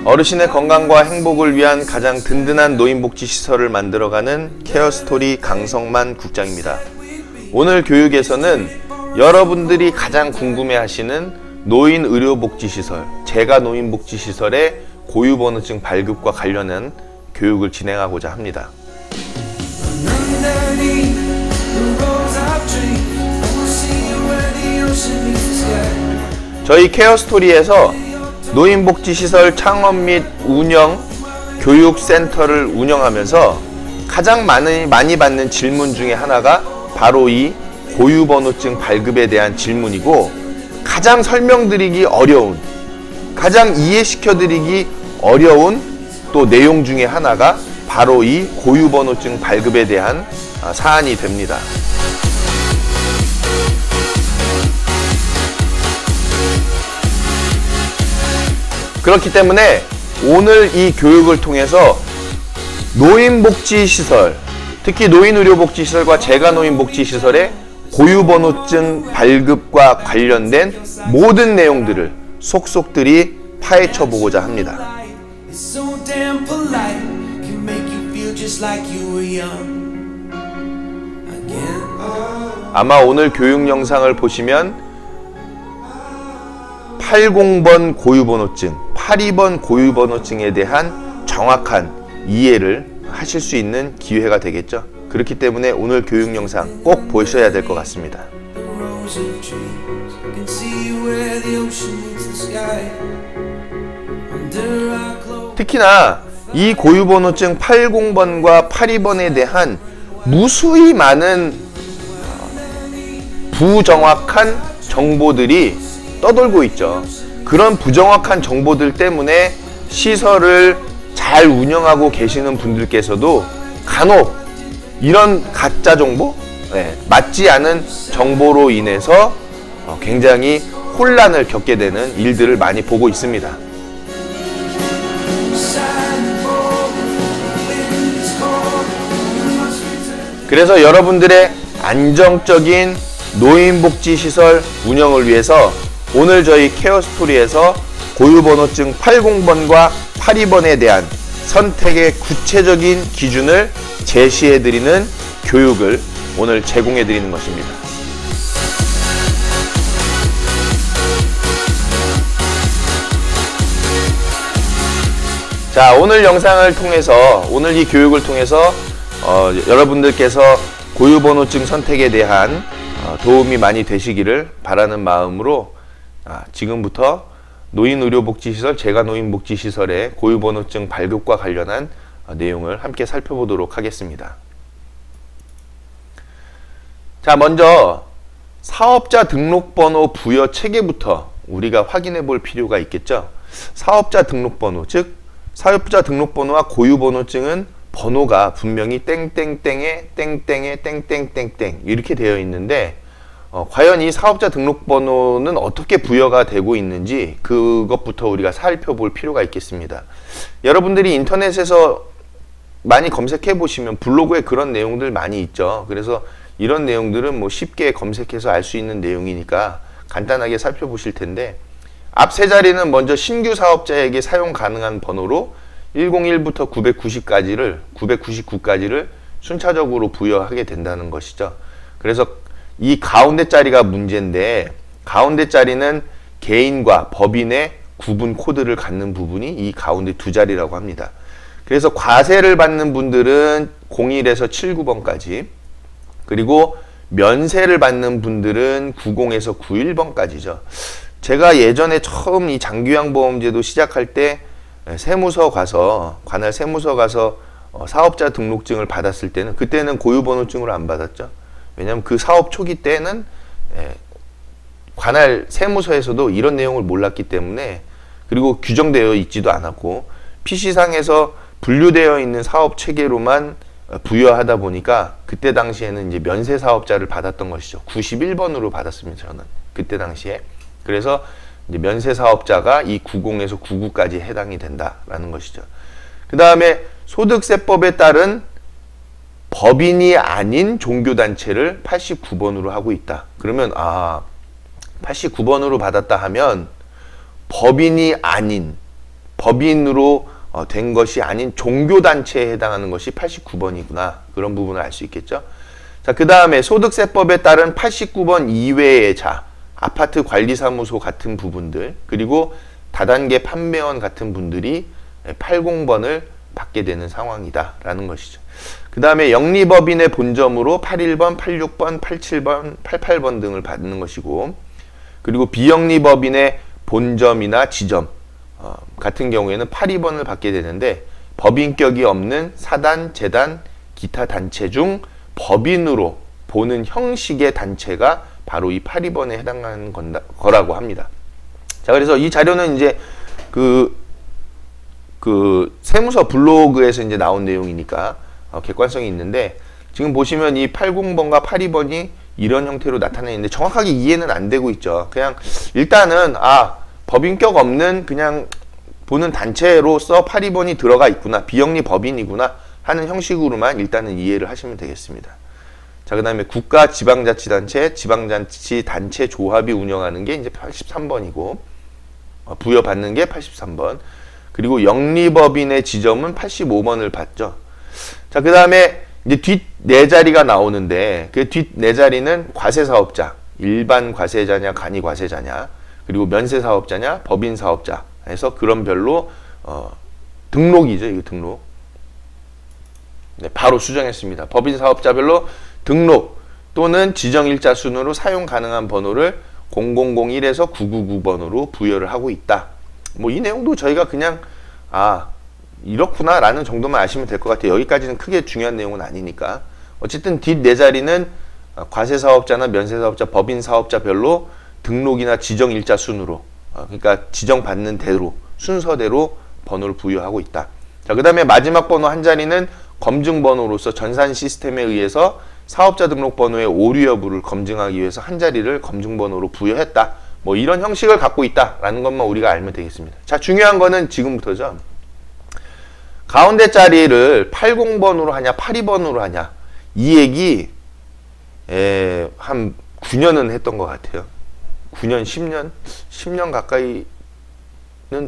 어르신의 건강과 행복을 위한 가장 든든한 노인복지시설을 만들어가는 케어스토리 강성만 국장입니다. 오늘 교육에서는 여러분들이 가장 궁금해하시는 노인의료복지시설, 재가노인복지시설의 고유번호증 발급과 관련한 교육을 진행하고자 합니다. 저희 케어스토리에서 노인복지시설 창업 및 운영 교육센터를 운영하면서 가장 많이 받는 질문 중에 하나가 바로 이 고유번호증 발급에 대한 질문이고, 가장 설명드리기 어려운, 가장 이해시켜드리기 어려운 또 내용 중에 하나가 바로 이 고유번호증 발급에 대한 사안이 됩니다. 그렇기 때문에 오늘 이 교육을 통해서 노인복지시설, 특히 노인의료복지시설과 재가노인복지시설의 고유번호증 발급과 관련된 모든 내용들을 속속들이 파헤쳐 보고자 합니다. 아마 오늘 교육 영상을 보시면 80번 고유번호증, 82번 고유번호증에 대한 정확한 이해를 하실 수 있는 기회가 되겠죠. 그렇기 때문에 오늘 교육 영상 꼭 보셔야 될 것 같습니다. 특히나 이 고유번호증 80번과 82번에 대한 무수히 많은 부정확한 정보들이 떠돌고 있죠. 그런 부정확한 정보들 때문에 시설을 잘 운영하고 계시는 분들께서도 간혹 이런 가짜 정보, 맞지 않은 정보로 인해서 굉장히 혼란을 겪게 되는 일들을 많이 보고 있습니다. 그래서 여러분들의 안정적인 노인복지시설 운영을 위해서 오늘 저희 케어스토리에서 고유번호증 80번과 82번에 대한 선택의 구체적인 기준을 제시해드리는 교육을 오늘 제공해드리는 것입니다. 자, 오늘 영상을 통해서, 오늘 이 교육을 통해서 여러분들께서 고유번호증 선택에 대한 도움이 많이 되시기를 바라는 마음으로 지금부터 노인의료복지시설, 재가노인복지시설의 고유번호증 발급과 관련한 내용을 함께 살펴보도록 하겠습니다. 자, 먼저 사업자 등록번호 부여 체계부터 우리가 확인해 볼 필요가 있겠죠. 사업자 등록번호, 즉 사업자 등록번호와 고유번호증은 번호가 분명히 땡땡땡에 땡땡에 땡땡땡땡 이렇게 되어 있는데 과연 이 사업자 등록번호는 어떻게 부여가 되고 있는지 그것부터 우리가 살펴볼 필요가 있겠습니다. 여러분들이 인터넷에서 많이 검색해 보시면 블로그에 그런 내용들 많이 있죠. 그래서 이런 내용들은 뭐 쉽게 검색해서 알 수 있는 내용이니까 간단하게 살펴보실 텐데, 앞 세 자리는 먼저 신규 사업자에게 사용 가능한 번호로 101부터 999까지를 순차적으로 부여하게 된다는 것이죠. 그래서 이 가운데 자리가 문제인데, 가운데 자리는 개인과 법인의 구분 코드를 갖는 부분이 이 가운데 두 자리라고 합니다. 그래서 과세를 받는 분들은 01에서 79번까지, 그리고 면세를 받는 분들은 90에서 91번까지죠. 제가 예전에 처음 이 장기요양보험제도 시작할 때 세무서 가서, 관할 세무서 가서 사업자 등록증을 받았을 때는, 그때는 고유번호증으로 안 받았죠. 왜냐하면 그 사업 초기 때는 관할 세무서에서도 이런 내용을 몰랐기 때문에, 그리고 규정되어 있지도 않았고 PC상에서 분류되어 있는 사업 체계로만 부여하다 보니까 그때 당시에는 이제 면세 사업자를 받았던 것이죠. 91번으로 받았습니다, 저는 그때 당시에. 그래서 이제 면세 사업자가 이 90에서 99까지 해당이 된다라는 것이죠. 그 다음에 소득세법에 따른 법인이 아닌 종교단체를 89번으로 하고 있다. 그러면 89번으로 받았다 하면 법인이 아닌, 법인으로 된 것이 아닌 종교단체에 해당하는 것이 89번이구나. 그런 부분을 알 수 있겠죠. 자, 그 다음에 소득세법에 따른 89번 이외의 자, 아파트 관리사무소 같은 부분들, 그리고 다단계 판매원 같은 분들이 80번을 받게 되는 상황이다 라는 것이죠. 그 다음에 영리법인의 본점으로 81번, 86번, 87번, 88번 등을 받는 것이고, 그리고 비영리법인의 본점이나 지점 같은 경우에는 82번을 받게 되는데, 법인격이 없는 사단, 재단, 기타 단체 중 법인으로 보는 형식의 단체가 바로 이 82번에 해당하는 거라고 합니다. 자, 그래서 이 자료는 이제 그 세무서 블로그에서 이제 나온 내용이니까 객관성이 있는데, 지금 보시면 이 80번과 82번이 이런 형태로 나타내는데 정확하게 이해는 안 되고 있죠. 그냥 일단은 법인격 없는 그냥 보는 단체로서 82번이 들어가 있구나, 비영리 법인이구나 하는 형식으로만 일단은 이해를 하시면 되겠습니다. 자, 그 다음에 국가 지방자치단체, 지방자치단체 조합이 운영하는 게 이제 83번이고, 부여받는 게 83번, 그리고 영리법인의 지점은 85번을 받죠. 자, 그 다음에 이제 뒷 네 자리가 나오는데, 그 뒷 네 자리는 과세사업자, 일반 과세자냐, 간이 과세자냐, 그리고 면세사업자냐, 법인사업자 해서 그런 별로 등록이죠. 이거 등록. 네, 바로 수정했습니다. 법인사업자별로 등록 또는 지정일자 순으로 사용 가능한 번호를 0001에서 999번으로 부여를 하고 있다. 뭐 이 내용도 저희가 그냥 이렇구나 라는 정도만 아시면 될 것 같아요. 여기까지는 크게 중요한 내용은 아니니까. 어쨌든 뒷 네 자리는 과세사업자나 면세사업자, 법인사업자별로 등록이나 지정일자 순으로, 그러니까 지정받는 대로, 순서대로 번호를 부여하고 있다. 자, 그 다음에 마지막 번호 한 자리는 검증번호로서 전산 시스템에 의해서 사업자 등록번호의 오류 여부를 검증하기 위해서 한 자리를 검증번호로 부여했다. 뭐 이런 형식을 갖고 있다라는 것만 우리가 알면 되겠습니다. 자, 중요한 거는 지금부터죠. 가운데 자리를 80번으로 하냐 82번으로 하냐, 이 얘기 한 9년은 했던 것 같아요. 9년, 10년? 10년 가까이는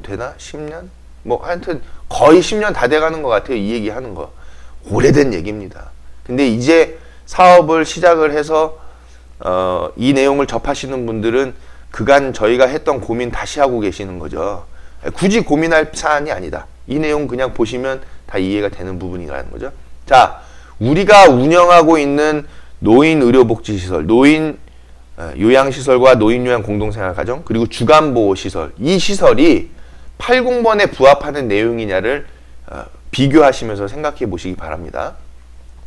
되나? 10년? 뭐 하여튼 거의 10년 다 돼가는 것 같아요. 이 얘기 하는 거. 오래된 얘기입니다. 근데 이제 사업을 시작을 해서 이 내용을 접하시는 분들은 그간 저희가 했던 고민 다시 하고 계시는 거죠. 굳이 고민할 사안이 아니다. 이 내용 그냥 보시면 다 이해가 되는 부분이라는 거죠. 자, 우리가 운영하고 있는 노인의료복지시설, 노인 요양시설과 노인요양공동생활가정, 그리고 주간보호시설, 이 시설이 80번에 부합하는 내용이냐를 비교하시면서 생각해 보시기 바랍니다.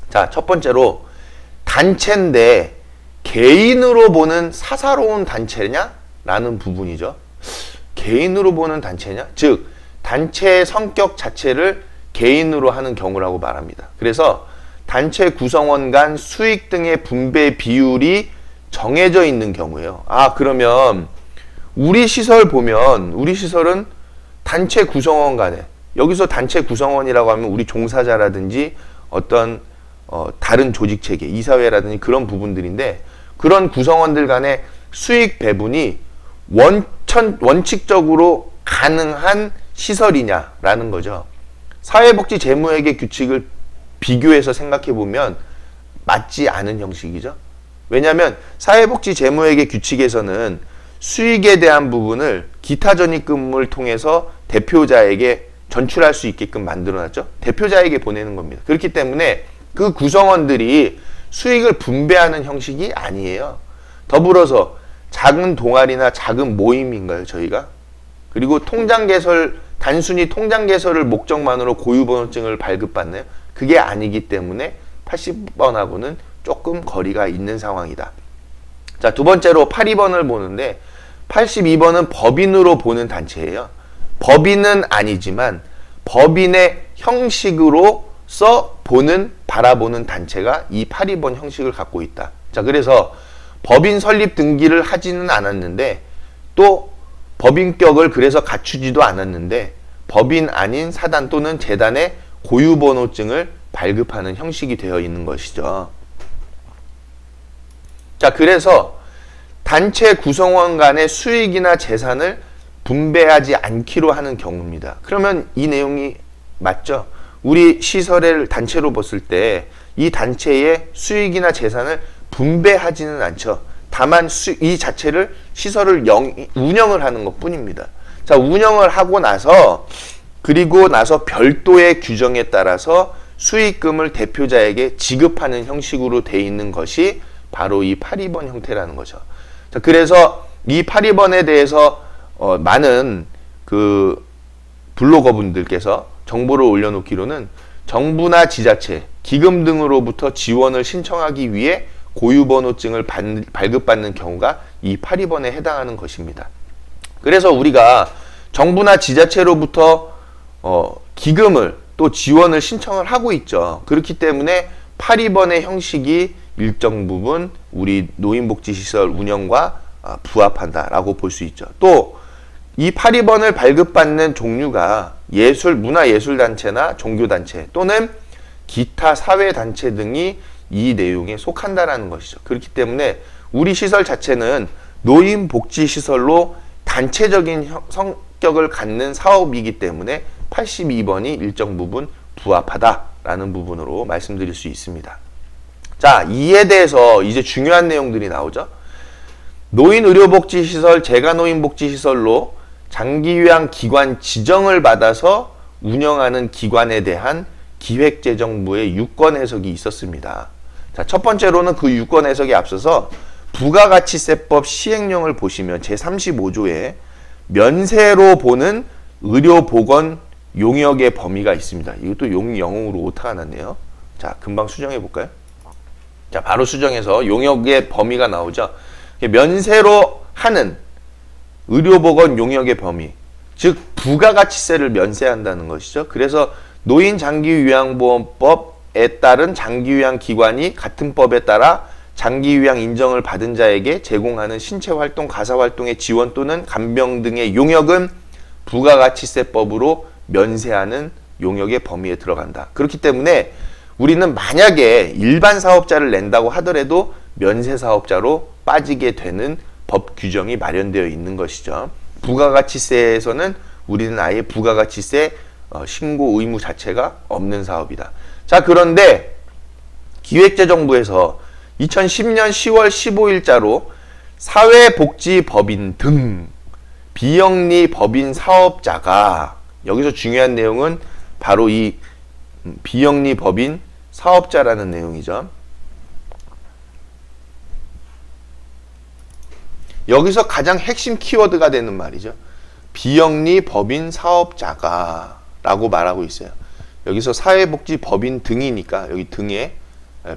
자, 첫 번째로 단체인데 개인으로 보는 사사로운 단체냐? 라는 부분이죠. 개인으로 보는 단체냐? 즉, 단체의 성격 자체를 개인으로 하는 경우라고 말합니다. 그래서 단체 구성원 간 수익 등의 분배 비율이 정해져 있는 경우예요. 그러면 우리 시설 보면, 우리 시설은 단체 구성원 간에, 여기서 단체 구성원이라고 하면 우리 종사자라든지 어떤 다른 조직 체계, 이사회라든지 그런 부분들인데, 그런 구성원들 간의 수익 배분이 원칙적으로 가능한 시설이냐라는 거죠. 사회복지 재무회계 규칙을 비교해서 생각해 보면 맞지 않은 형식이죠. 왜냐하면 사회복지 재무회계 규칙에서는 수익에 대한 부분을 기타 전입금을 통해서 대표자에게 전출할 수 있게끔 만들어놨죠. 대표자에게 보내는 겁니다. 그렇기 때문에 그 구성원들이 수익을 분배하는 형식이 아니에요. 더불어서 작은 동아리나 작은 모임인가요, 저희가? 그리고 통장 개설, 단순히 통장 개설을 목적만으로 고유번호증을 발급받나요? 그게 아니기 때문에 80번하고는 조금 거리가 있는 상황이다. 자, 두 번째로 82번을 보는데, 82번은 법인으로 보는 단체예요. 법인은 아니지만 법인의 형식으로서 바라보는 단체가 이 82번 형식을 갖고 있다. 자, 그래서 법인 설립 등기를 하지는 않았는데, 또 법인격을 그래서 갖추지도 않았는데, 법인 아닌 사단 또는 재단의 고유번호증을 발급하는 형식이 되어 있는 것이죠. 자, 그래서 단체 구성원 간의 수익이나 재산을 분배하지 않기로 하는 경우입니다. 그러면 이 내용이 맞죠? 우리 시설을 단체로 봤을 때 이 단체의 수익이나 재산을 분배하지는 않죠. 다만 이 자체를 시설을 운영을 하는 것 뿐입니다. 자, 운영을 하고 나서 그리고 나서 별도의 규정에 따라서 수익금을 대표자에게 지급하는 형식으로 돼 있는 것이 바로 이 8.2번 형태라는 거죠. 자, 그래서 이 8.2번에 대해서 많은 그 블로거분들께서 정보를 올려놓기로는 정부나 지자체, 기금 등으로부터 지원을 신청하기 위해 고유번호증을 발급받는 경우가 이 8.2번에 해당하는 것입니다. 그래서 우리가 정부나 지자체로부터 기금을 또 지원을 신청을 하고 있죠. 그렇기 때문에 8.2번의 형식이 일정 부분 우리 노인복지시설 운영과 부합한다라고 볼 수 있죠. 또 이 8.2번을 발급받는 종류가 문화예술단체나 종교단체 또는 기타 사회단체 등이 이 내용에 속한다라는 것이죠. 그렇기 때문에 우리 시설 자체는 노인복지시설로 단체적인 성격을 갖는 사업이기 때문에 82번이 일정 부분 부합하다라는 부분으로 말씀드릴 수 있습니다. 자, 이에 대해서 이제 중요한 내용들이 나오죠. 노인의료복지시설, 재가노인복지시설로 장기요양 기관 지정을 받아서 운영하는 기관에 대한 기획재정부의 유권 해석이 있었습니다. 자, 첫 번째로는 그 유권 해석에 앞서서 부가가치세법 시행령을 보시면 제35조에 면세로 보는 의료보건 용역의 범위가 있습니다. 이것도 영어로 오타가 났네요. 자, 금방 수정해 볼까요? 자, 바로 수정해서 용역의 범위가 나오죠. 면세로 하는 의료보건 용역의 범위, 즉 부가가치세를 면세한다는 것이죠. 그래서 노인장기요양보험법에 따른 장기요양기관이 같은 법에 따라 장기요양 인정을 받은 자에게 제공하는 신체활동, 가사활동의 지원 또는 간병 등의 용역은 부가가치세법으로 면세하는 용역의 범위에 들어간다. 그렇기 때문에 우리는 만약에 일반 사업자를 낸다고 하더라도 면세사업자로 빠지게 되는 법 규정이 마련되어 있는 것이죠. 부가가치세에서는 우리는 아예 부가가치세 신고 의무 자체가 없는 사업이다. 자, 그런데 기획재정부에서 2010년 10월 15일자로 사회복지법인 등 비영리 법인 사업자가, 여기서 중요한 내용은 바로 이 비영리 법인 사업자라는 내용이죠. 여기서 가장 핵심 키워드가 되는 말이죠. 비영리 법인 사업자가 라고 말하고 있어요. 여기서 사회복지법인 등이니까 여기 등에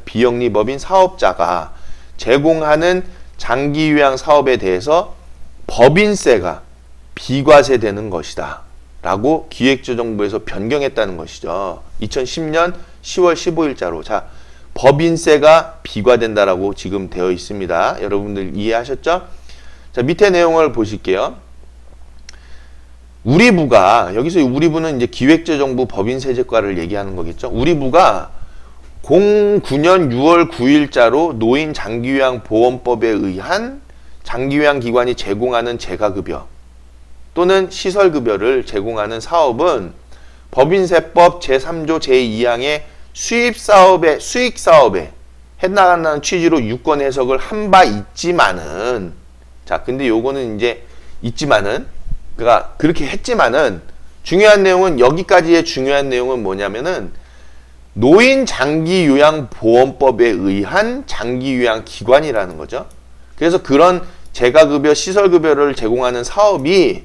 비영리 법인 사업자가 제공하는 장기요양 사업에 대해서 법인세가 비과세되는 것이다 라고 기획재정부에서 변경했다는 것이죠. 2010년 10월 15일자로. 자, 법인세가 비과된다라고 지금 되어 있습니다. 여러분들 이해하셨죠? 자, 밑에 내용을 보실게요. 우리부가, 여기서 우리부는 이제 기획재정부 법인세제과를 얘기하는 거겠죠. 우리부가 09년 6월 9일자로 노인장기요양보험법에 의한 장기요양기관이 제공하는 재가급여 또는 시설급여를 제공하는 사업은 법인세법 제3조 제2항의 수익사업에 해당한다는 취지로 유권 해석을 한 바 있지만은, 자, 근데 요거는 이제 있지만은, 그러니까 그렇게 했지만은 중요한 내용은, 여기까지의 중요한 내용은 뭐냐면은 노인장기요양보험법에 의한 장기요양기관이라는 거죠. 그래서 그런 재가급여, 시설급여를 제공하는 사업이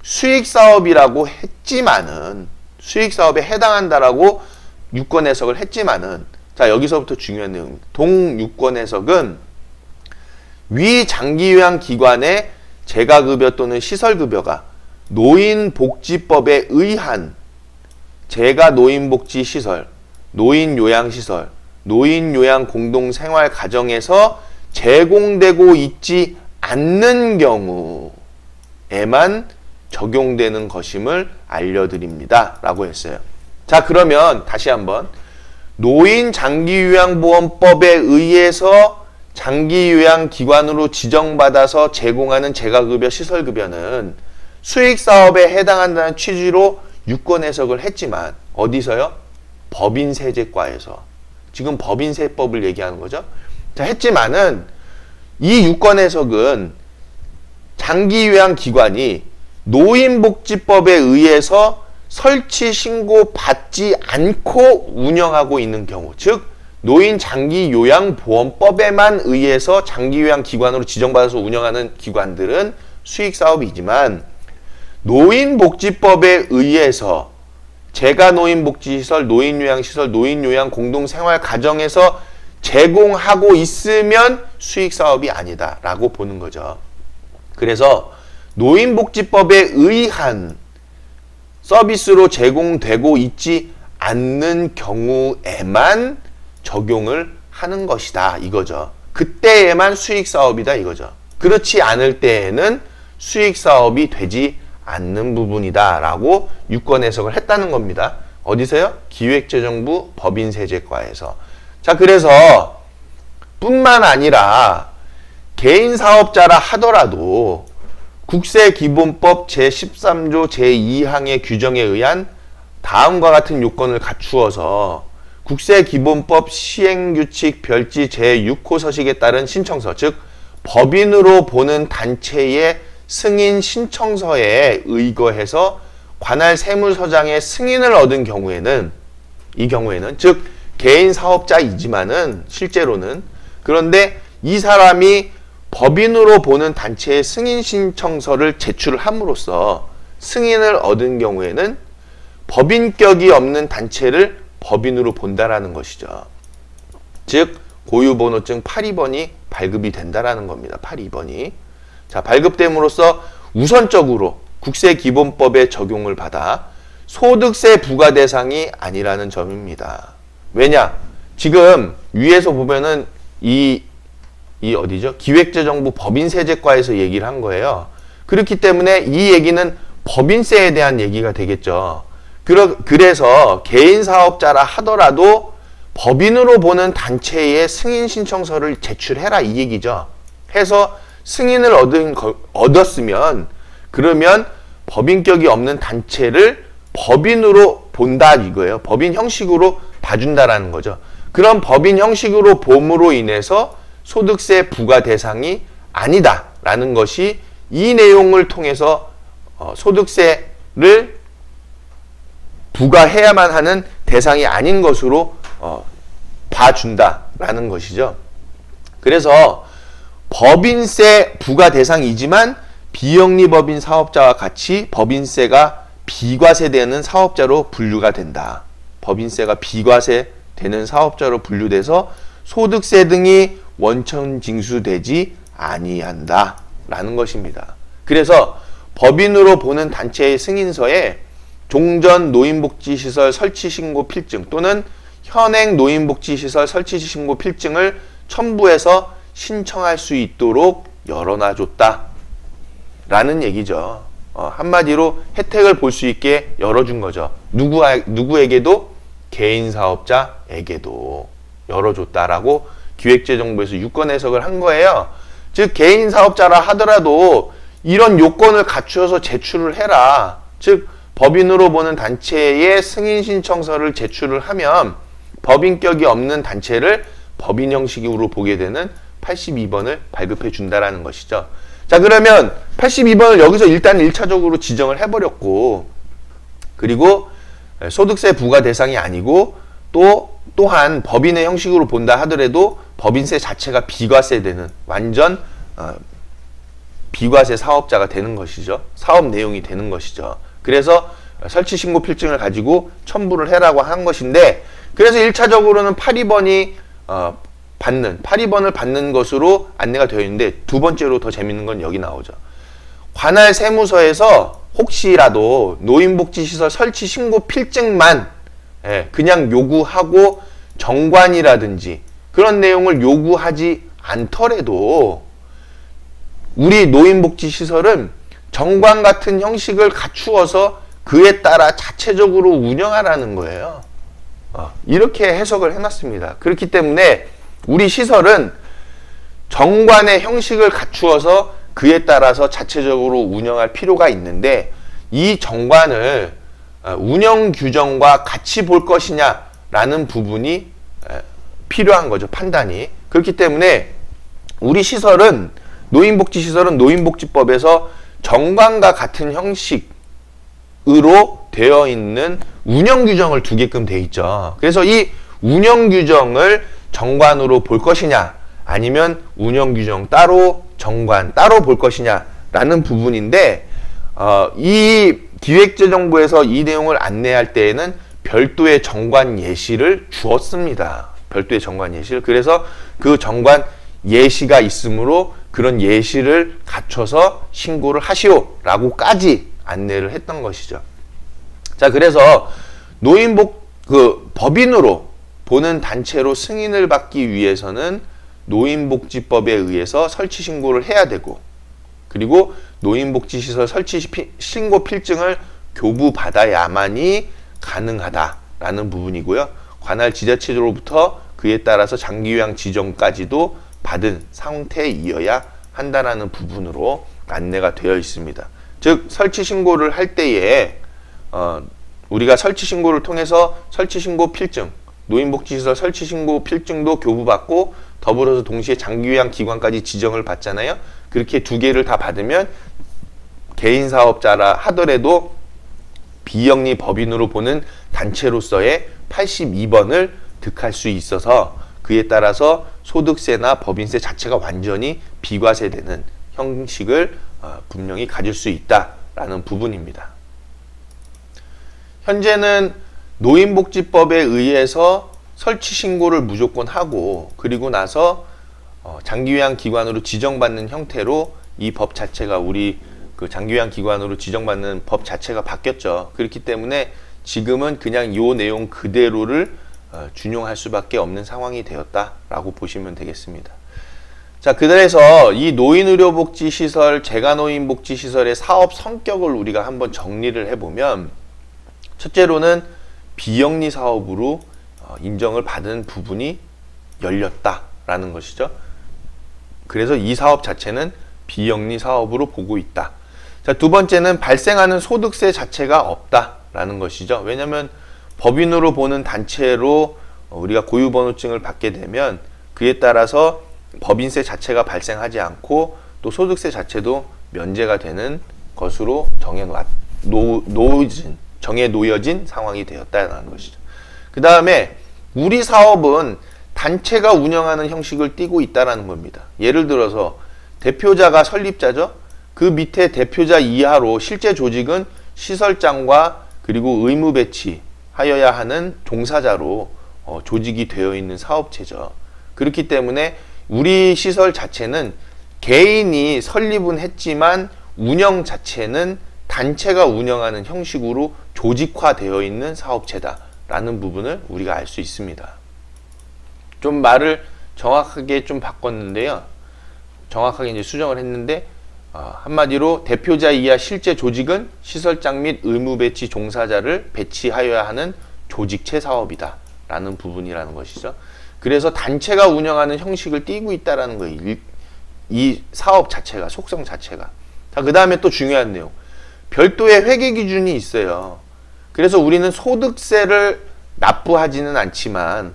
수익사업이라고 했지만은, 수익사업에 해당한다라고 유권 해석을 했지만은, 자, 여기서부터 중요한 내용입니다. 동유권 해석은 위 장기요양기관의 재가급여 또는 시설급여가 노인복지법에 의한 재가노인복지시설, 노인요양시설, 노인요양공동생활가정에서 제공되고 있지 않는 경우에만 적용되는 것임을 알려드립니다 라고 했어요. 자, 그러면 다시 한번, 노인장기요양보험법에 의해서 장기요양기관으로 지정받아서 제공하는 재가급여, 시설급여는 수익사업에 해당한다는 취지로 유권 해석을 했지만 어디서요? 법인세제과에서. 지금 법인세법을 얘기하는 거죠. 자, 했지만은 이 유권 해석은 장기요양기관이 노인복지법에 의해서 설치 신고 받지 않고 운영하고 있는 경우, 즉 노인 장기요양보험법에만 의해서 장기요양기관으로 지정받아서 운영하는 기관들은 수익사업이지만 노인복지법에 의해서 재가노인복지시설, 노인요양시설, 노인요양 공동생활가정에서 제공하고 있으면 수익사업이 아니다라고 보는 거죠. 그래서 노인복지법에 의한 서비스로 제공되고 있지 않는 경우에만 적용을 하는 것이다 이거죠. 그때에만 수익사업이다 이거죠. 그렇지 않을 때에는 수익사업이 되지 않는 부분이다 라고 유권 해석을 했다는 겁니다. 어디서요? 기획재정부 법인세제과에서. 자, 그래서 뿐만 아니라 개인사업자라 하더라도 국세기본법 제13조 제2항의 규정에 의한 다음과 같은 요건을 갖추어서 국세기본법 시행규칙 별지 제6호 서식에 따른 신청서, 즉 법인으로 보는 단체의 승인 신청서에 의거해서 관할 세무서장의 승인을 얻은 경우에는, 이 경우에는 즉 개인 사업자이지만은 실제로는, 그런데 이 사람이 법인으로 보는 단체의 승인 신청서를 제출을 함으로써 승인을 얻은 경우에는 법인격이 없는 단체를 법인으로 본다라는 것이죠. 즉 고유번호증 82번이 발급이 된다라는 겁니다. 82번이. 자, 발급됨으로써 우선적으로 국세기본법의 적용을 받아 소득세 부과 대상이 아니라는 점입니다. 왜냐? 지금 위에서 보면은 이 어디죠? 기획재정부 법인세제과에서 얘기를 한 거예요. 그렇기 때문에 이 얘기는 법인세에 대한 얘기가 되겠죠. 그래서 개인사업자라 하더라도 법인으로 보는 단체의 승인 신청서를 제출해라 이 얘기죠. 해서 승인을 얻었으면 그러면 법인격이 없는 단체를 법인으로 본다 이거예요. 법인 형식으로 봐준다라는 거죠. 그런 법인 형식으로 봄으로 인해서 소득세 부과 대상이 아니다라는 것이 이 내용을 통해서 소득세를 부과해야만 하는 대상이 아닌 것으로 봐준다라는 것이죠. 그래서 법인세 부과 대상이지만 비영리법인 사업자와 같이 법인세가 비과세되는 사업자로 분류가 된다. 법인세가 비과세되는 사업자로 분류돼서 소득세 등이 원천 징수되지 아니한다 라는 것입니다. 그래서 법인으로 보는 단체의 승인서에 종전 노인복지시설 설치신고 필증 또는 현행 노인복지시설 설치신고 필증을 첨부해서 신청할 수 있도록 열어놔줬다 라는 얘기죠. 한마디로 혜택을 볼 수 있게 열어준 거죠. 누구에게도? 개인사업자에게도 열어줬다라고 기획재정부에서 유권 해석을 한 거예요. 즉 개인사업자라 하더라도 이런 요건을 갖추어서 제출을 해라. 즉 법인으로 보는 단체의 승인 신청서를 제출을 하면 법인격이 없는 단체를 법인 형식으로 보게 되는 82번을 발급해 준다라는 것이죠. 자, 그러면 82번을 여기서 일단 1차적으로 지정을 해버렸고, 그리고 소득세 부과 대상이 아니고 또한 법인의 형식으로 본다 하더라도 법인세 자체가 비과세되는 완전 비과세 사업자가 되는 것이죠. 사업 내용이 되는 것이죠. 그래서 설치신고 필증을 가지고 첨부를 해라고 한 것인데, 그래서 1차적으로는 82번이 82번을 받는 것으로 안내가 되어 있는데, 두 번째로 더 재밌는 건 여기 나오죠. 관할 세무서에서 혹시라도 노인복지시설 설치 신고 필증만 그냥 요구하고 정관이라든지 그런 내용을 요구하지 않더라도 우리 노인복지시설은 정관 같은 형식을 갖추어서 그에 따라 자체적으로 운영하라는 거예요. 이렇게 해석을 해놨습니다. 그렇기 때문에 우리 시설은 정관의 형식을 갖추어서 그에 따라서 자체적으로 운영할 필요가 있는데 이 정관을 운영 규정과 같이 볼 것이냐라는 부분이 필요한 거죠. 판단이. 그렇기 때문에 우리 시설은 노인복지시설은 노인복지법에서 정관과 같은 형식으로 되어 있는 운영 규정을 두게끔 돼 있죠. 그래서 이 운영 규정을 정관으로 볼 것이냐 아니면 운영 규정 따로 정관 따로 볼 것이냐라는 부분인데 이 기획재정부에서 이 내용을 안내할 때에는 별도의 정관 예시를 주었습니다. 별도의 정관 예시를. 그래서 그 정관 예시가 있으므로 그런 예시를 갖춰서 신고를 하시오라고까지 안내를 했던 것이죠. 자, 그래서 법인으로 보는 단체로 승인을 받기 위해서는 노인복지법에 의해서 설치 신고를 해야 되고, 그리고 노인복지시설 설치 신고 필증을 교부받아야만이 가능하다라는 부분이고요. 관할 지자체로부터 그에 따라서 장기요양 지정까지도 받은 상태이어야 한다라는 부분으로 안내가 되어 있습니다. 즉 설치 신고를 할 때에 우리가 설치 신고를 통해서 설치 신고 필증, 노인복지시설 설치 신고 필증도 교부받고 더불어서 동시에 장기요양 기관까지 지정을 받잖아요. 그렇게 두 개를 다 받으면 개인 사업자라 하더라도 비영리 법인으로 보는 단체로서의 82번을 득할 수 있어서 그에 따라서 소득세나 법인세 자체가 완전히 비과세되는 형식을 분명히 가질 수 있다라는 부분입니다. 현재는 노인복지법에 의해서 설치 신고를 무조건 하고 그리고 나서 장기요양 기관으로 지정받는 형태로 이 법 자체가 우리 그 장기요양 기관으로 지정받는 법 자체가 바뀌었죠. 그렇기 때문에 지금은 그냥 요 내용 그대로를 준용할 수밖에 없는 상황이 되었다라고 보시면 되겠습니다. 자, 그래서 이 노인의료복지시설, 재가노인복지시설의 사업 성격을 우리가 한번 정리를 해보면 첫째로는 비영리 사업으로 인정을 받은 부분이 열렸다라는 것이죠. 그래서 이 사업 자체는 비영리 사업으로 보고 있다. 자, 두 번째는 발생하는 소득세 자체가 없다라는 것이죠. 왜냐하면 법인으로 보는 단체로 우리가 고유번호증을 받게 되면 그에 따라서 법인세 자체가 발생하지 않고 또 소득세 자체도 면제가 되는 것으로 정해 놓여진 상황이 되었다는 것이죠. 그 다음에 우리 사업은 단체가 운영하는 형식을 띠고 있다는 겁니다. 예를 들어서 대표자가 설립자죠. 그 밑에 대표자 이하로 실제 조직은 시설장과 그리고 의무 배치하여야 하는 종사자로 조직이 되어 있는 사업체죠. 그렇기 때문에 우리 시설 자체는 개인이 설립은 했지만 운영 자체는 단체가 운영하는 형식으로 조직화되어 있는 사업체다라는 부분을 우리가 알 수 있습니다. 좀 말을 정확하게 좀 바꿨는데요. 정확하게 이제 수정을 했는데 한마디로 대표자 이하 실제 조직은 시설장 및 의무 배치 종사자를 배치하여야 하는 조직체 사업이다 라는 부분이라는 것이죠. 그래서 단체가 운영하는 형식을 띠고 있다라는 거예요. 이 사업 자체가, 속성 자체가. 자, 그 다음에 또 중요한 내용. 별도의 회계 기준이 있어요. 그래서 우리는 소득세를 납부하지는 않지만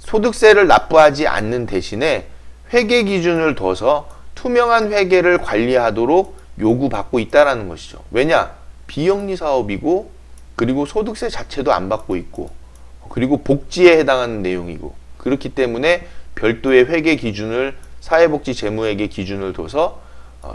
소득세를 납부하지 않는 대신에 회계 기준을 둬서 투명한 회계를 관리하도록 요구받고 있다는 것이죠. 왜냐? 비영리 사업이고 그리고 소득세 자체도 안 받고 있고 그리고 복지에 해당하는 내용이고 그렇기 때문에 별도의 회계 기준을 사회복지 재무회계 기준을 둬서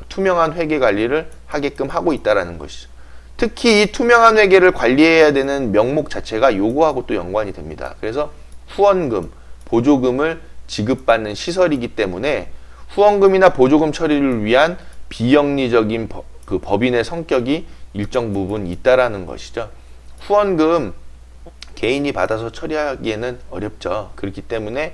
투명한 회계 관리를 하게끔 하고 있다는 것이죠. 특히 이 투명한 회계를 관리해야 되는 명목 자체가 요거하고 또 연관이 됩니다. 그래서 후원금, 보조금을 지급받는 시설이기 때문에 후원금이나 보조금 처리를 위한 비영리적인 법인의 성격이 일정 부분 있다라는 것이죠. 후원금 개인이 받아서 처리하기에는 어렵죠. 그렇기 때문에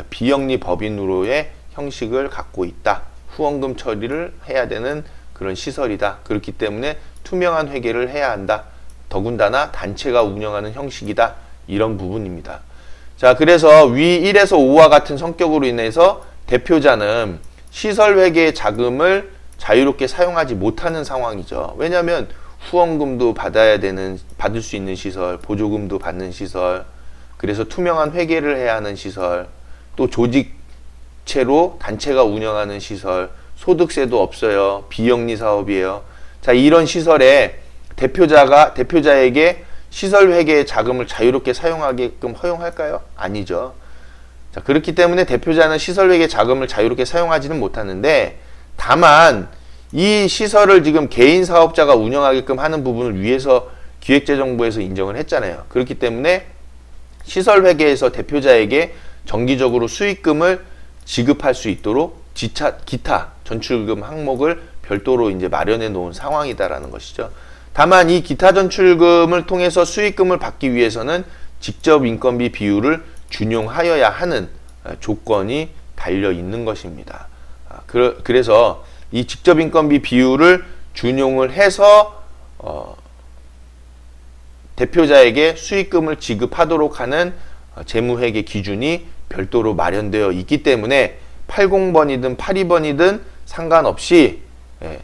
비영리 법인으로의 형식을 갖고 있다. 후원금 처리를 해야 되는 그런 시설이다. 그렇기 때문에 투명한 회계를 해야 한다. 더군다나 단체가 운영하는 형식이다. 이런 부분입니다. 자, 그래서 위 1에서 5와 같은 성격으로 인해서 대표자는 시설회계 자금을 자유롭게 사용하지 못하는 상황이죠. 왜냐하면 후원금도 받을 수 있는 시설, 보조금도 받는 시설, 그래서 투명한 회계를 해야 하는 시설, 또 조직체로 단체가 운영하는 시설, 소득세도 없어요. 비영리 사업이에요. 자, 이런 시설에 대표자에게 시설 회계의 자금을 자유롭게 사용하게끔 허용할까요? 아니죠. 자, 그렇기 때문에 대표자는 시설 회계 자금을 자유롭게 사용하지는 못하는데, 다만 이 시설을 지금 개인 사업자가 운영하게끔 하는 부분을 위해서 기획재정부에서 인정을 했잖아요. 그렇기 때문에 시설 회계에서 대표자에게 정기적으로 수익금을 지급할 수 있도록 기타 전출금 항목을 별도로 이제 마련해 놓은 상황이다라는 것이죠. 다만 이 기타 전출금을 통해서 수익금을 받기 위해서는 직접 인건비 비율을 준용하여야 하는 조건이 달려 있는 것입니다. 그래서 이 직접 인건비 비율을 준용을 해서 대표자에게 수익금을 지급하도록 하는 재무회계 기준이 별도로 마련되어 있기 때문에 80번이든 82번이든 상관없이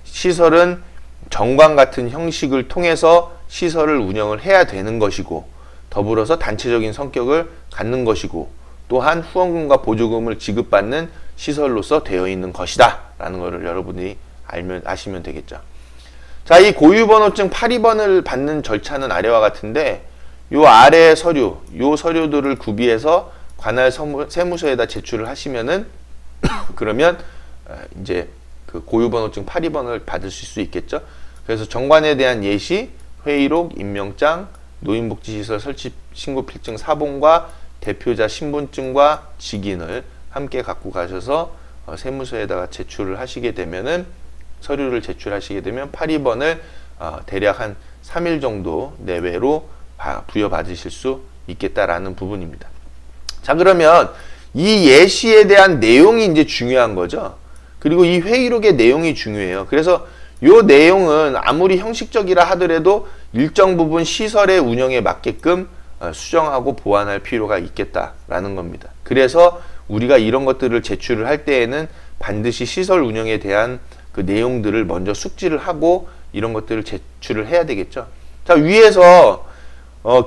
시설은 정관 같은 형식을 통해서 시설을 운영을 해야 되는 것이고, 더불어서 단체적인 성격을 갖는 것이고, 또한 후원금과 보조금을 지급받는 시설로서 되어 있는 것이다 라는 것을 여러분이 아시면 되겠죠. 자, 이 고유번호증 82번을 받는 절차는 아래와 같은데, 요 아래 서류, 요 서류들을 구비해서 관할 세무서에다 제출을 하시면은 그러면 이제 그 고유번호증 82번을 받으실 수 있겠죠. 그래서 정관에 대한 예시, 회의록, 임명장, 노인복지시설 설치 신고 필증 사본과 대표자 신분증과 직인을 함께 갖고 가셔서 세무서에다가 제출을 하시게 되면은, 서류를 제출하시게 되면 82번을 대략 한 3일 정도 내외로 부여받으실 수 있겠다라는 부분입니다. 자, 그러면 이 예시에 대한 내용이 이제 중요한 거죠. 그리고 이 회의록의 내용이 중요해요. 그래서 요 내용은 아무리 형식적이라 하더라도 일정 부분 시설의 운영에 맞게끔 수정하고 보완할 필요가 있겠다라는 겁니다. 그래서 우리가 이런 것들을 제출을 할 때에는 반드시 시설 운영에 대한 그 내용들을 먼저 숙지를 하고 이런 것들을 제출을 해야 되겠죠. 자, 위에서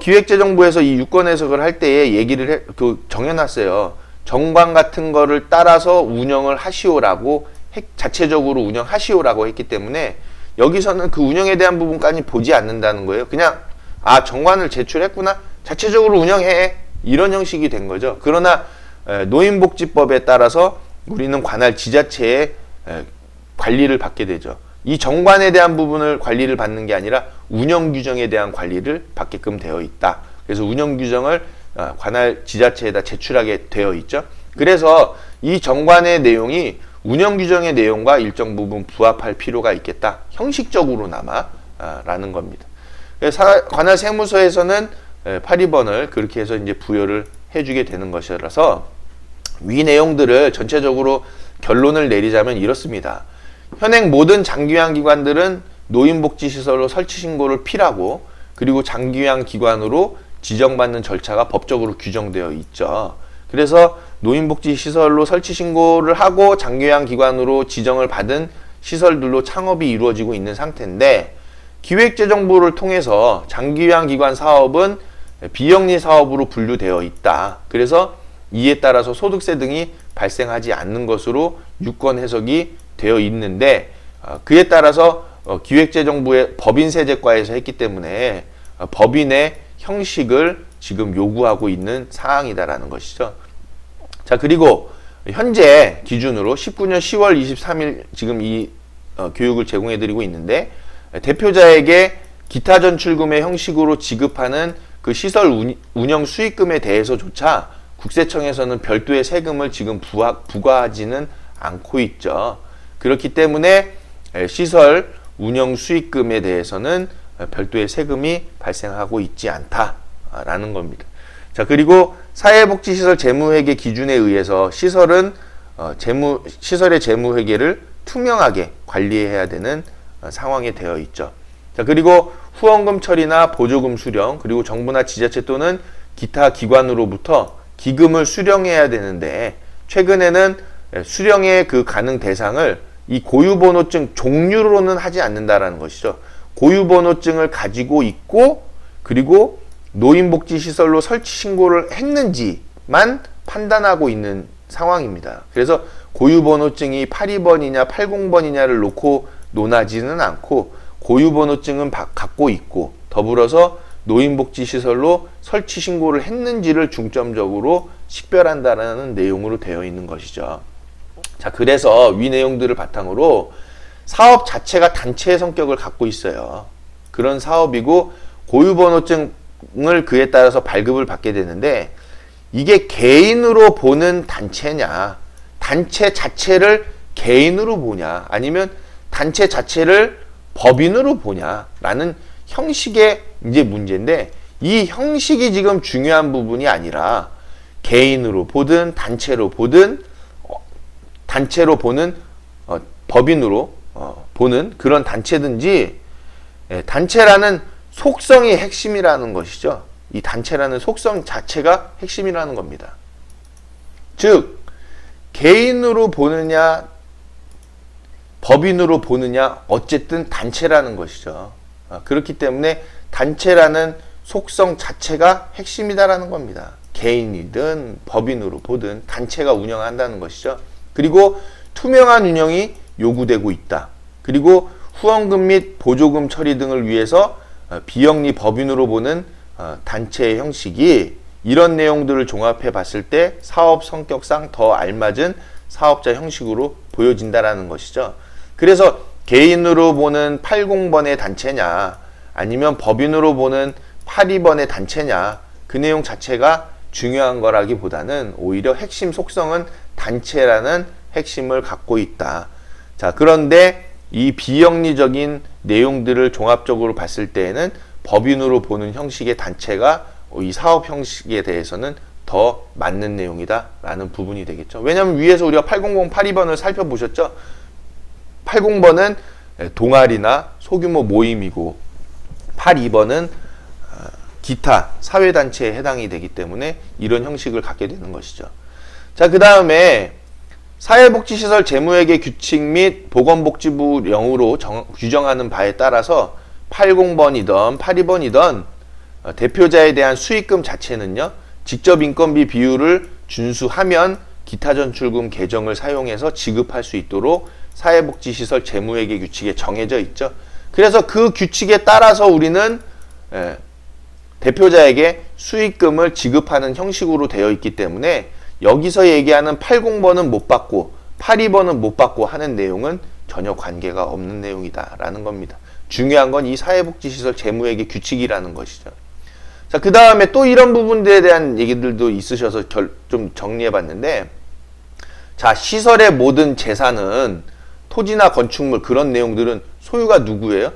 기획재정부에서 이 유권 해석을 할 때에 얘기를 정해놨어요. 정관 같은 거를 따라서 운영을 하시오라고, 자체적으로 운영하시오라고 했기 때문에 여기서는 그 운영에 대한 부분까지 보지 않는다는 거예요. 그냥 정관을 제출했구나, 자체적으로 운영해, 이런 형식이 된 거죠. 그러나 노인복지법에 따라서 우리는 관할 지자체의 관리를 받게 되죠. 이 정관에 대한 부분을 관리를 받는 게 아니라 운영 규정에 대한 관리를 받게끔 되어 있다. 그래서 운영 규정을 관할 지자체에다 제출하게 되어 있죠. 그래서 이 정관의 내용이 운영 규정의 내용과 일정 부분 부합할 필요가 있겠다. 형식적으로나마 라는 겁니다. 관할 세무서에서는 82번을 그렇게 해서 이제 부여를 해주게 되는 것이라서, 위 내용들을 전체적으로 결론을 내리자면 이렇습니다. 현행 모든 장기요양 기관들은 노인복지시설로 설치 신고를 필하고, 그리고 장기요양 기관으로 지정받는 절차가 법적으로 규정되어 있죠. 그래서 노인복지시설로 설치 신고를 하고 장기요양 기관으로 지정을 받은 시설들로 창업이 이루어지고 있는 상태인데, 기획재정부를 통해서 장기요양 기관 사업은 비영리 사업으로 분류되어 있다. 그래서 이에 따라서 소득세 등이 발생하지 않는 것으로 유권 해석이 되어 있는데, 그에 따라서 기획재정부의 법인세제과에서 했기 때문에 법인의 형식을 지금 요구하고 있는 사항이다라는 것이죠. 자, 그리고 현재 기준으로 19년 10월 23일 지금 이 교육을 제공해 드리고 있는데, 대표자에게 기타 전출금의 형식으로 지급하는 그 시설 운영 수익금에 대해서조차 국세청에서는 별도의 세금을 지금 부과하지는 않고 있죠. 그렇기 때문에 시설 운영 수익금에 대해서는 별도의 세금이 발생하고 있지 않다라는 겁니다. 자, 그리고 사회복지시설 재무회계 기준에 의해서 시설은 시설의 재무회계를 투명하게 관리해야 되는 상황이 되어 있죠. 자, 그리고 후원금 처리나 보조금 수령, 그리고 정부나 지자체 또는 기타 기관으로부터 기금을 수령해야 되는데, 최근에는 수령의 그 가능 대상을 이 고유번호증 종류로는 하지 않는다라는 것이죠. 고유번호증을 가지고 있고 그리고 노인복지시설로 설치 신고를 했는지만 판단하고 있는 상황입니다. 그래서 고유번호증이 82번이냐 80번이냐를 놓고 논하지는 않고 고유번호증은 갖고 있고 더불어서 노인복지시설로 설치 신고를 했는지를 중점적으로 식별한다는 내용으로 되어 있는 것이죠. 자, 그래서 위 내용들을 바탕으로 사업 자체가 단체의 성격을 갖고 있어요. 그런 사업이고 고유번호증을 그에 따라서 발급을 받게 되는데 이게 개인으로 보는 단체냐, 단체 자체를 개인으로 보냐, 아니면 단체 자체를 법인으로 보냐라는 형식의 이제 문제인데 이 형식이 지금 중요한 부분이 아니라 개인으로 보든 단체로 보든 법인으로 보는 그런 단체든지 단체라는 속성이 핵심이라는 것이죠. 이 단체라는 속성 자체가 핵심이라는 겁니다. 즉 개인으로 보느냐 법인으로 보느냐 어쨌든 단체라는 것이죠. 그렇기 때문에 단체라는 속성 자체가 핵심이다라는 겁니다. 개인이든 법인으로 보든 단체가 운영한다는 것이죠. 그리고 투명한 운영이 요구되고 있다. 그리고 후원금 및 보조금 처리 등을 위해서 비영리 법인으로 보는 단체의 형식이 이런 내용들을 종합해 봤을 때 사업 성격상 더 알맞은 사업자 형식으로 보여진다라는 것이죠. 그래서 개인으로 보는 80번의 단체냐 아니면 법인으로 보는 82번의 단체냐 그 내용 자체가 중요한 거라기보다는 오히려 핵심 속성은 단체라는 핵심을 갖고 있다. 자, 그런데 이 비영리적인 내용들을 종합적으로 봤을 때에는 법인으로 보는 형식의 단체가 이 사업 형식에 대해서는 더 맞는 내용이다 라는 부분이 되겠죠. 왜냐하면 위에서 우리가 800, 82번을 살펴보셨죠. 80번은 동아리나 소규모 모임이고 82번은 기타 사회단체에 해당이 되기 때문에 이런 형식을 갖게 되는 것이죠. 자, 그 다음에 사회복지시설 재무회계 규칙 및 보건복지부령으로 규정하는 바에 따라서 80번이든 82번이든 대표자에 대한 수익금 자체는요, 직접 인건비 비율을 준수하면 기타 전출금 계정을 사용해서 지급할 수 있도록 사회복지시설 재무회계 규칙에 정해져 있죠. 그래서 그 규칙에 따라서 우리는 대표자에게 수익금을 지급하는 형식으로 되어 있기 때문에 여기서 얘기하는 80번은 못 받고 82번은 못 받고 하는 내용은 전혀 관계가 없는 내용이다 라는 겁니다. 중요한 건 이 사회복지시설 재무회계 규칙이라는 것이죠. 자, 그 다음에 또 이런 부분들에 대한 얘기들도 있으셔서 좀 정리해 봤는데, 자, 시설의 모든 재산은 토지나 건축물 그런 내용들은 소유가 누구예요?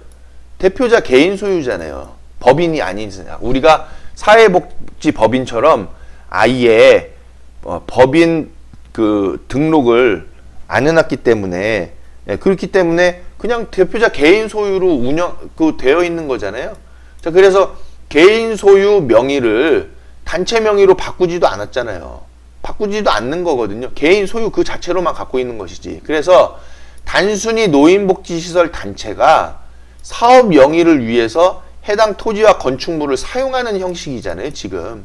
대표자 개인 소유잖아요. 법인이 아니잖아요. 우리가 사회복지법인처럼 아예 법인 그 등록을 안 해놨기 때문에 그렇기 때문에 그냥 대표자 개인 소유로 되어 있는 거잖아요. 자, 그래서 개인 소유 명의를 단체 명의로 바꾸지도 않았잖아요. 바꾸지도 않는 거거든요. 개인 소유 그 자체로만 갖고 있는 것이지. 그래서 단순히 노인복지시설 단체가 사업 영위를 위해서 해당 토지와 건축물을 사용하는 형식이잖아요. 지금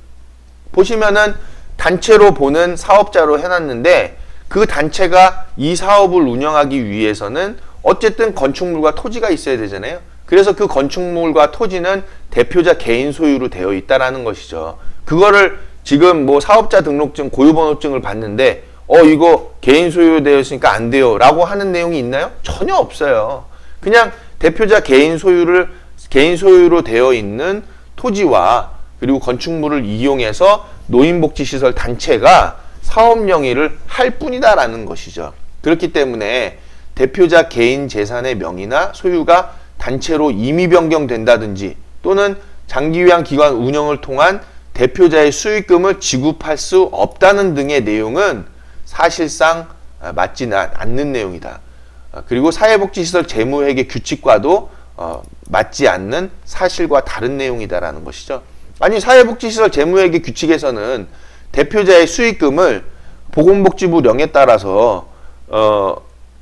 보시면은 단체로 보는 사업자로 해놨는데 그 단체가 이 사업을 운영하기 위해서는 어쨌든 건축물과 토지가 있어야 되잖아요. 그래서 그 건축물과 토지는 대표자 개인 소유로 되어 있다라는 것이죠. 그거를 지금 뭐 사업자 등록증, 고유번호증을 봤는데 이거 개인 소유로 되어 있으니까 안 돼요 라고 하는 내용이 있나요? 전혀 없어요. 그냥 대표자 개인 소유로 되어 있는 토지와 그리고 건축물을 이용해서 노인복지시설 단체가 사업 영위를 할 뿐이다라는 것이죠. 그렇기 때문에 대표자 개인 재산의 명의나 소유가 단체로 임의 변경된다든지 또는 장기유한 기관 운영을 통한 대표자의 수익금을 지급할 수 없다는 등의 내용은 사실상 맞지는 않는 내용이다. 그리고 사회복지시설 재무회계 규칙과도 맞지 않는 사실과 다른 내용이다라는 것이죠. 아니, 사회복지시설 재무회계 규칙에서는 대표자의 수익금을 보건복지부령에 따라서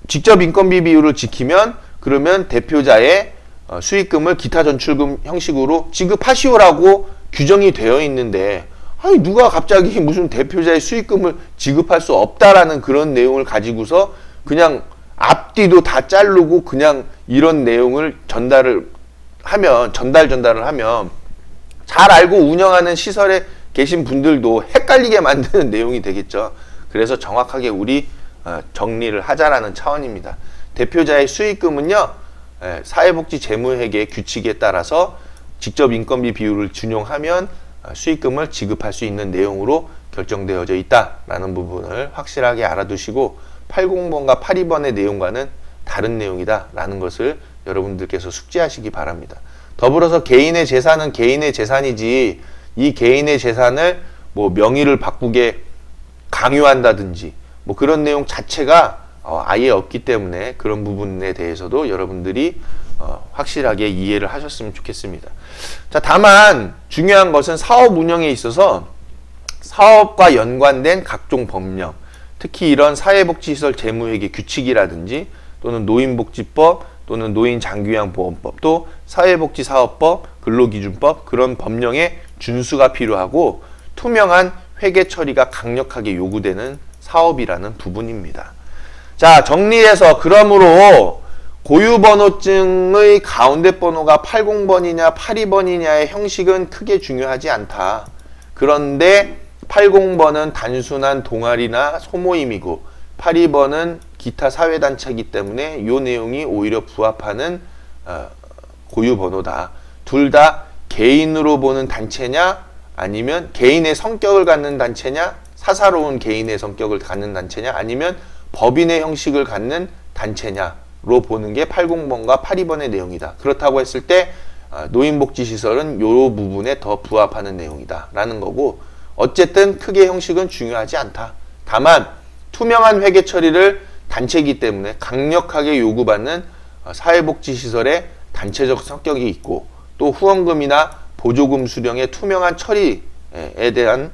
직접 인건비 비율을 지키면 그러면 대표자의 수익금을 기타 전출금 형식으로 지급하시오라고 규정이 되어 있는데, 아니 누가 갑자기 무슨 대표자의 수익금을 지급할 수 없다라는 그런 내용을 가지고서 그냥 앞뒤도 다 자르고 그냥 이런 내용을 전달을 하면 잘 알고 운영하는 시설에 계신 분들도 헷갈리게 만드는 내용이 되겠죠. 그래서 정확하게 우리 정리를 하자라는 차원입니다. 대표자의 수익금은요, 사회복지 재무회계 규칙에 따라서 직접 인건비 비율을 준용하면 수익금을 지급할 수 있는 내용으로 결정되어져 있다라는 부분을 확실하게 알아두시고 80번과 82번의 내용과는 다른 내용이다라는 것을 여러분들께서 숙지하시기 바랍니다. 더불어서 개인의 재산은 개인의 재산이지 이 개인의 재산을 뭐 명의를 바꾸게 강요한다든지 뭐 그런 내용 자체가 아예 없기 때문에 그런 부분에 대해서도 여러분들이 확실하게 이해를 하셨으면 좋겠습니다. 자, 다만 중요한 것은 사업 운영에 있어서 사업과 연관된 각종 법령, 특히 이런 사회복지시설 재무회계 규칙이라든지 또는 노인복지법 또는 노인장기요양보험법 또 사회복지사업법, 근로기준법 그런 법령의 준수가 필요하고 투명한 회계 처리가 강력하게 요구되는 사업이라는 부분입니다. 자, 정리해서 그러므로 고유번호증의 가운데 번호가 80번이냐 82번이냐의 형식은 크게 중요하지 않다. 그런데 80번은 단순한 동아리나 소모임이고 82번은 기타 사회단체이기 때문에 이 내용이 오히려 부합하는 고유번호다. 둘 다 개인으로 보는 단체냐 아니면 개인의 성격을 갖는 단체냐, 사사로운 개인의 성격을 갖는 단체냐 아니면 법인의 형식을 갖는 단체냐로 보는 게 80번과 82번의 내용이다. 그렇다고 했을 때 노인복지시설은 이 부분에 더 부합하는 내용이다 라는 거고, 어쨌든 크게 형식은 중요하지 않다. 다만 투명한 회계 처리를 단체이기 때문에 강력하게 요구받는 사회복지시설의 단체적 성격이 있고 또 후원금이나 보조금 수령의 투명한 처리에 대한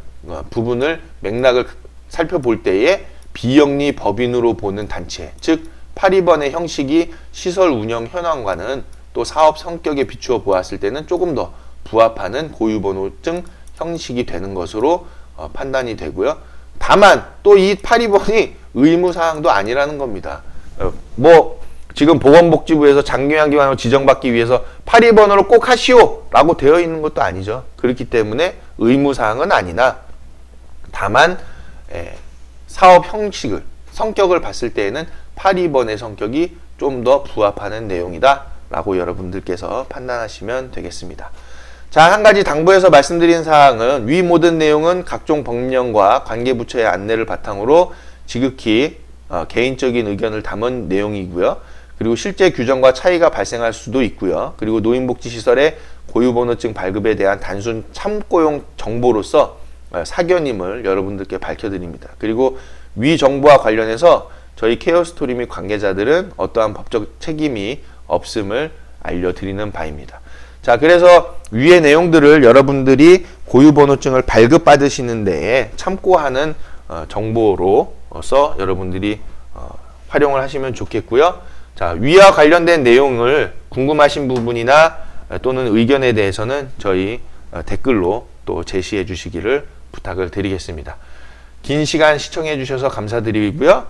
부분을 맥락을 살펴볼 때에 비영리 법인으로 보는 단체, 즉 82번의 형식이 시설 운영 현황과는 또 사업 성격에 비추어 보았을 때는 조금 더 부합하는 고유번호증 형식이 되는 것으로 판단이 되고요. 다만 또 이 82번이 의무사항도 아니라는 겁니다. 뭐 지금 보건복지부에서 장기요양기관으로 지정받기 위해서 82번으로 꼭 하시오 라고 되어 있는 것도 아니죠. 그렇기 때문에 의무사항은 아니나 다만 사업 형식을 성격을 봤을 때에는 82번의 성격이 좀 더 부합하는 내용이다 라고 여러분들께서 판단하시면 되겠습니다. 자, 한 가지 당부해서 말씀드린 사항은 위 모든 내용은 각종 법령과 관계부처의 안내를 바탕으로 지극히 개인적인 의견을 담은 내용이고요. 그리고 실제 규정과 차이가 발생할 수도 있고요. 그리고 노인복지시설의 고유번호증 발급에 대한 단순 참고용 정보로서 사견임을 여러분들께 밝혀드립니다. 그리고 위 정보와 관련해서 저희 케어스토리 및 관계자들은 어떠한 법적 책임이 없음을 알려드리는 바입니다. 자, 그래서 위의 내용들을 여러분들이 고유번호증을 발급받으시는 데에 참고하는 정보로서 여러분들이 활용을 하시면 좋겠고요. 자, 위와 관련된 내용을 궁금하신 부분이나 또는 의견에 대해서는 저희 댓글로 또 제시해 주시기를 부탁을 드리겠습니다. 긴 시간 시청해 주셔서 감사드리고요.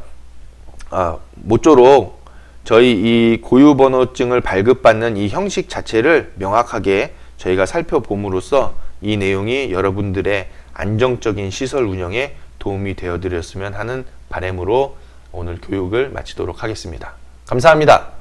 모쪼록 저희 이 고유번호증을 발급받는 이 형식 자체를 명확하게 저희가 살펴봄으로써 이 내용이 여러분들의 안정적인 시설 운영에 도움이 되어 드렸으면 하는 바람으로 오늘 교육을 마치도록 하겠습니다. 감사합니다.